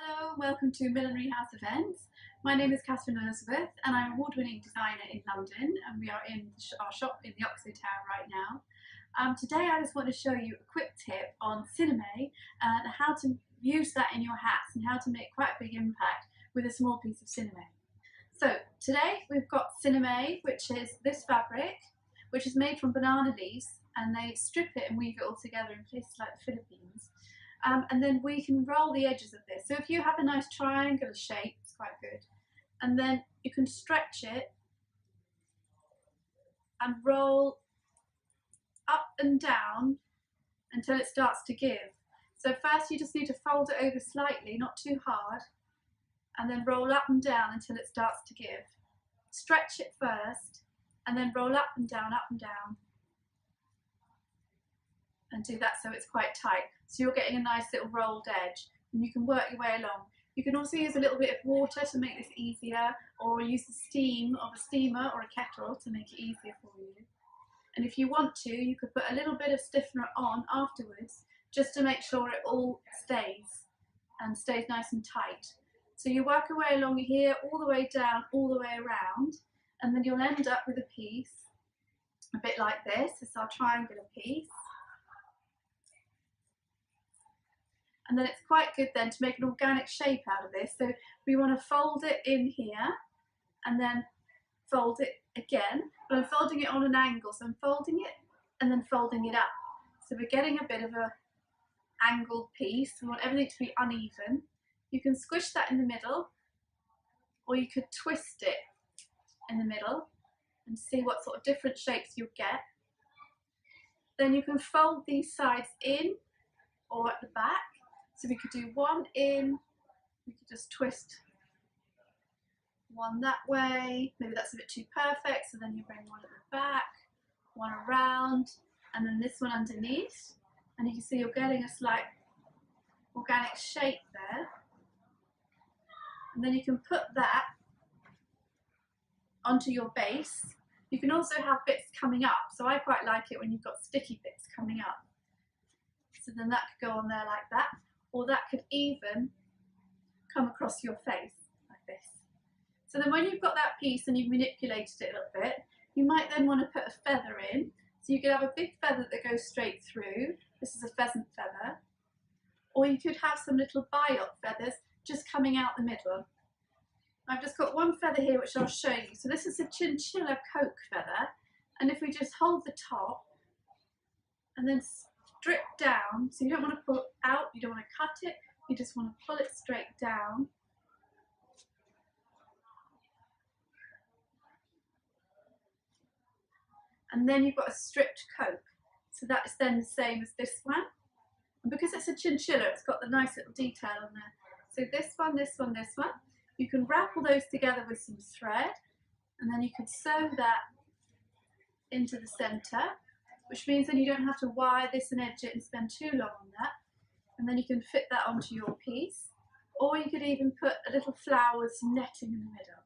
Hello, welcome to Millinery House Events. My name is Katherine Elizabeth and I'm an award-winning designer in London, and we are in our shop in the Oxford Tower right now. Today I just want to show you a quick tip on sinamay and how to use that in your hats and how to make quite a big impact with a small piece of sinamay. So today we've got sinamay, which is this fabric, which is made from banana leaves, and they strip it and weave it all together in places like the Philippines. And then we can roll the edges of this. So if you have a nice triangular shape, it's quite good. And then you can stretch it and roll up and down until it starts to give. So first you just need to fold it over slightly, not too hard, and then roll up and down until it starts to give. Stretch it first, and then roll up and down, and do that so it's quite tight. So you're getting a nice little rolled edge, and you can work your way along. You can also use a little bit of water to make this easier, or use the steam of a steamer or a kettle to make it easier for you. And if you want to, you could put a little bit of stiffener on afterwards, just to make sure it all stays nice and tight. So you work your way along here, all the way down, all the way around, and then you'll end up with a piece a bit like this. It's our triangular piece. And then it's quite good then to make an organic shape out of this. So we want to fold it in here and then fold it again, but I'm folding it on an angle. So I'm folding it and then folding it up. So we're getting a bit of a angled piece. We want everything to be uneven. You can squish that in the middle, or you could twist it in the middle and see what sort of different shapes you'll get. Then you can fold these sides in or at the back. So we could do one in, we could just twist one that way. Maybe that's a bit too perfect, so then you bring one at the back, one around, and then this one underneath. And you can see you're getting a slight organic shape there. And then you can put that onto your base. You can also have bits coming up, so I quite like it when you've got sticky bits coming up. So then that could go on there like that. Or that could even come across your face like this. So then when you've got that piece and you've manipulated it a little bit, you might then want to put a feather in. So you could have a big feather that goes straight through. This is a pheasant feather. Or you could have some little biot feathers just coming out the middle. I've just got one feather here which I'll show you. So this is a chinchilla coke feather. And if we just hold the top and then strip down, so you don't want to pull out, you don't want to cut it, you just want to pull it straight down. And then you've got a stripped coke. So that is then the same as this one. And because it's a chinchilla, it's got the nice little detail on there. So this one, this one, this one. You can wrap all those together with some thread, and then you can sew that into the centre, which means then you don't have to wire this and edge it and spend too long on that. And then you can fit that onto your piece. Or you could even put a little flower with some netting in the middle.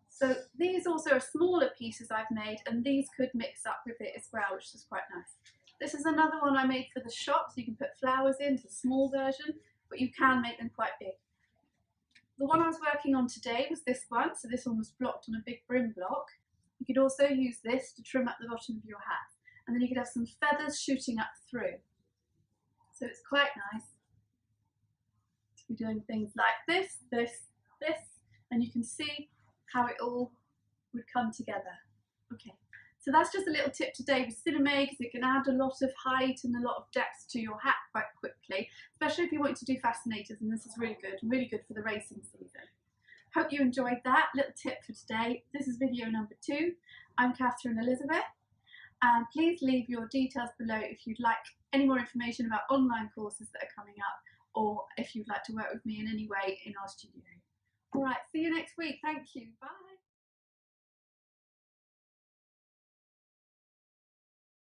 So these also are smaller pieces I've made, and these could mix up with it as well, which is quite nice. This is another one I made for the shop, so you can put flowers in, it's a small version, but you can make them quite big. The one I was working on today was this one, so this one was blocked on a big brim block. You could also use this to trim up the bottom of your hat. And then you could have some feathers shooting up through. So it's quite nice to be doing things like this, this, this, and you can see how it all would come together. Okay, so that's just a little tip today with sinamay, because it can add a lot of height and a lot of depth to your hat quite quickly, especially if you want to do fascinators, and this is really good for the racing season. Hope you enjoyed that little tip for today. This is video number 2. I'm Katherine Elizabeth. And please leave your details below if you'd like any more information about online courses that are coming up, or if you'd like to work with me in any way in our studio. All right, see you next week. Thank you. Bye.